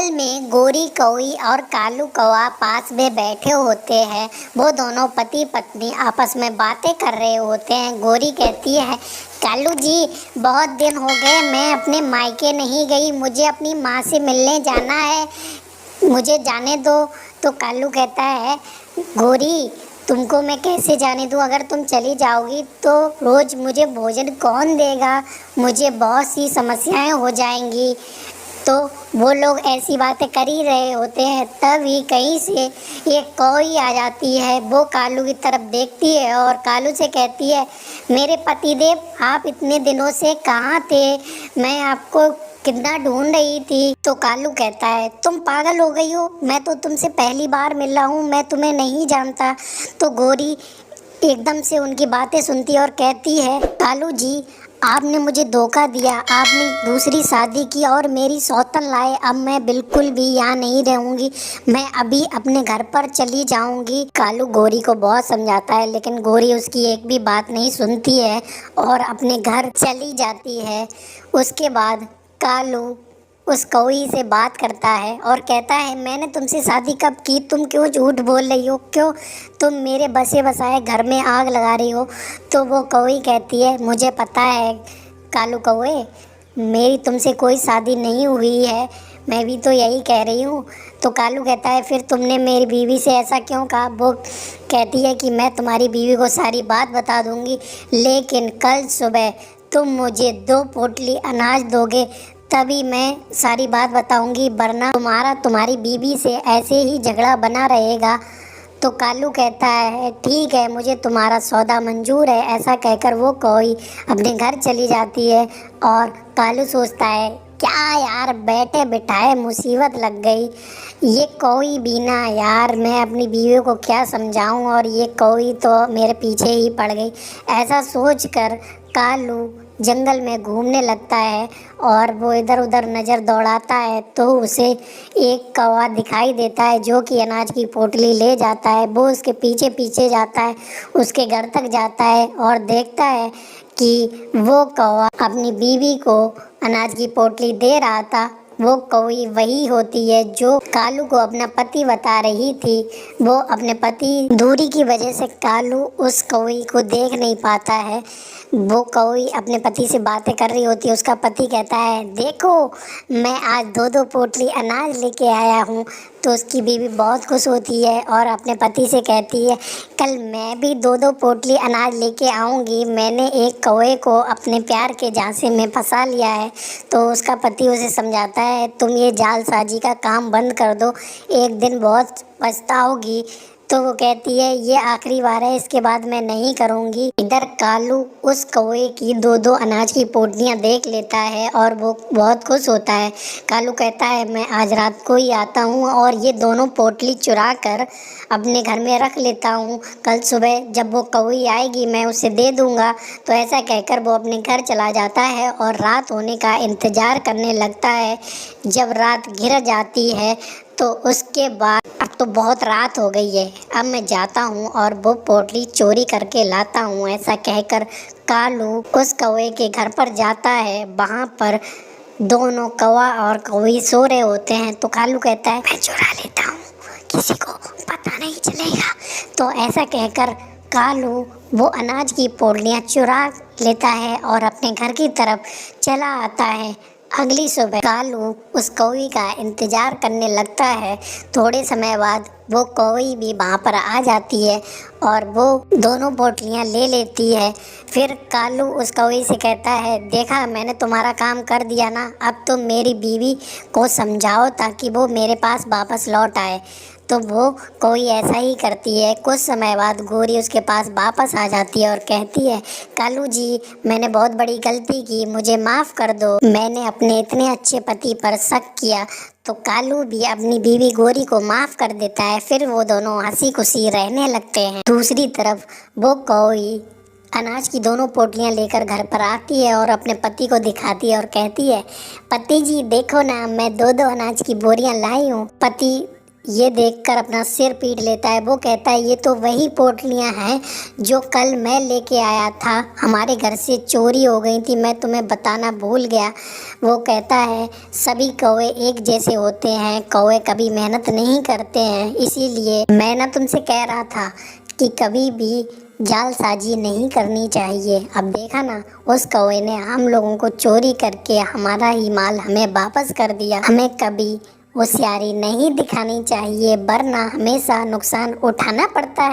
जंगल में गोरी कौई और कालू कौआ पास में बैठे होते हैं। वो दोनों पति पत्नी आपस में बातें कर रहे होते हैं। गोरी कहती है, कालू जी, बहुत दिन हो गए मैं अपने मायके नहीं गई, मुझे अपनी माँ से मिलने जाना है, मुझे जाने दो। तो कालू कहता है, गोरी, तुमको मैं कैसे जाने दूँ? अगर तुम चली जाओगी तो रोज़ मुझे भोजन कौन देगा? मुझे बहुत सी समस्याएं हो जाएंगी। तो वो लोग ऐसी बातें कर ही रहे होते हैं, तभी कहीं से एक कौई आ जाती है। वो कालू की तरफ देखती है और कालू से कहती है, मेरे पतिदेव, आप इतने दिनों से कहाँ थे? मैं आपको कितना ढूंढ रही थी। तो कालू कहता है, तुम पागल हो गई हो, मैं तो तुमसे पहली बार मिला हूँ, मैं तुम्हें नहीं जानता। तो गोरी एकदम से उनकी बातें सुनती है और कहती है, कालू जी, आपने मुझे धोखा दिया, आपने दूसरी शादी की और मेरी सौतन लाए। अब मैं बिल्कुल भी यहाँ नहीं रहूँगी, मैं अभी अपने घर पर चली जाऊँगी। कालू गोरी को बहुत समझाता है, लेकिन गोरी उसकी एक भी बात नहीं सुनती है और अपने घर चली जाती है। उसके बाद कालू उस कौई से बात करता है और कहता है, मैंने तुमसे शादी कब की? तुम क्यों झूठ बोल रही हो? क्यों तुम मेरे बसे बसाए घर में आग लगा रही हो? तो वो कौई कहती है, मुझे पता है कालू कौए, मेरी तुमसे कोई शादी नहीं हुई है, मैं भी तो यही कह रही हूँ। तो कालू कहता है, फिर तुमने मेरी बीवी से ऐसा क्यों कहा? वो कहती है कि मैं तुम्हारी बीवी को सारी बात बता दूँगी, लेकिन कल सुबह तुम मुझे 2 पोटली अनाज दोगे, तभी मैं सारी बात बताऊंगी, वरना तुम्हारी बीवी से ऐसे ही झगड़ा बना रहेगा। तो कालू कहता है, ठीक है, मुझे तुम्हारा सौदा मंजूर है। ऐसा कहकर वो कौई अपने घर चली जाती है और कालू सोचता है, क्या यार, बैठे बिठाए मुसीबत लग गई। ये कौई भी ना यार, मैं अपनी बीवी को क्या समझाऊं और ये कौई तो मेरे पीछे ही पड़ गई। ऐसा सोचकर कालू जंगल में घूमने लगता है और वो इधर उधर नज़र दौड़ाता है तो उसे एक कौवा दिखाई देता है जो कि अनाज की पोटली ले जाता है। वो उसके पीछे पीछे जाता है, उसके घर तक जाता है और देखता है कि वो कौवा अपनी बीवी को अनाज की पोटली दे रहा था। वो कौई वही होती है जो कालू को अपना पति बता रही थी। वो अपने पति दूरी की वजह से कालू उस कौई को देख नहीं पाता है। वो कौई अपने पति से बातें कर रही होती है। उसका पति कहता है, देखो, मैं आज 2-2 पोटली अनाज लेके आया हूँ। तो उसकी बीवी बहुत खुश होती है और अपने पति से कहती है, कल मैं भी 2-2 पोटली अनाज लेके आऊँगी। मैंने एक कौवे को अपने प्यार के झांसे में फंसा लिया है। तो उसका पति उसे समझाता है, तुम ये जालसाजी का काम बंद कर दो, एक दिन बहुत पछताओगी। तो वो कहती है, ये आखिरी बार है, इसके बाद मैं नहीं करूँगी। इधर कालू उस कौवे की 2-2 अनाज की पोटलियाँ देख लेता है और वो बहुत खुश होता है। कालू कहता है, मैं आज रात को ही आता हूँ और ये दोनों पोटली चुरा कर अपने घर में रख लेता हूँ। कल सुबह जब वो कौवी आएगी मैं उसे दे दूँगा। तो ऐसा कहकर वो अपने घर चला जाता है और रात होने का इंतज़ार करने लगता है। जब रात घिर जाती है तो उसके बाद, अब तो बहुत रात हो गई है, अब मैं जाता हूँ और वो पोटली चोरी करके लाता हूँ। ऐसा कहकर कालू उस कौवे के घर पर जाता है। वहाँ पर दोनों कौवा और कौवी सो रहे होते हैं। तो कालू कहता है, मैं चुरा लेता हूँ, किसी को पता नहीं चलेगा। तो ऐसा कहकर कालू वो अनाज की पोटलियाँ चुरा लेता है और अपने घर की तरफ चला आता है। अगली सुबह कालू उस कौवी का इंतज़ार करने लगता है। थोड़े समय बाद वो कौवी भी वहाँ पर आ जाती है और वो दोनों पोटलियाँ ले लेती है। फिर कालू उस कौवी से कहता है, देखा, मैंने तुम्हारा काम कर दिया ना, अब तुम मेरी बीवी को समझाओ ताकि वो मेरे पास वापस लौट आए। तो वो कोई ऐसा ही करती है। कुछ समय बाद गोरी उसके पास वापस आ जाती है और कहती है, कालू जी, मैंने बहुत बड़ी गलती की, मुझे माफ़ कर दो, मैंने अपने इतने अच्छे पति पर शक किया। तो कालू भी अपनी बीवी गोरी को माफ़ कर देता है। फिर वो दोनों हंसी खुशी रहने लगते हैं। दूसरी तरफ वो कौवी अनाज की दोनों पोटलियाँ लेकर घर पर आती है और अपने पति को दिखाती है और कहती है, पति जी, देखो ना, मैं 2-2 अनाज की बोरियाँ लाई हूँ। पति ये देखकर अपना सिर पीट लेता है। वो कहता है ये तो वही पोटलियाँ हैं जो कल मैं लेके आया था, हमारे घर से चोरी हो गई थी, मैं तुम्हें बताना भूल गया। वो कहता है सभी कौवे एक जैसे होते हैं, कौवे कभी मेहनत नहीं करते हैं, इसीलिए मैं ना तुमसे कह रहा था कि कभी भी जालसाजी नहीं करनी चाहिए। अब देखा ना, उस कौवे ने हम लोगों को चोरी करके हमारा ही माल हमें वापस कर दिया। हमें कभी होशियारी नहीं दिखानी चाहिए, वरना हमेशा नुकसान उठाना पड़ता है।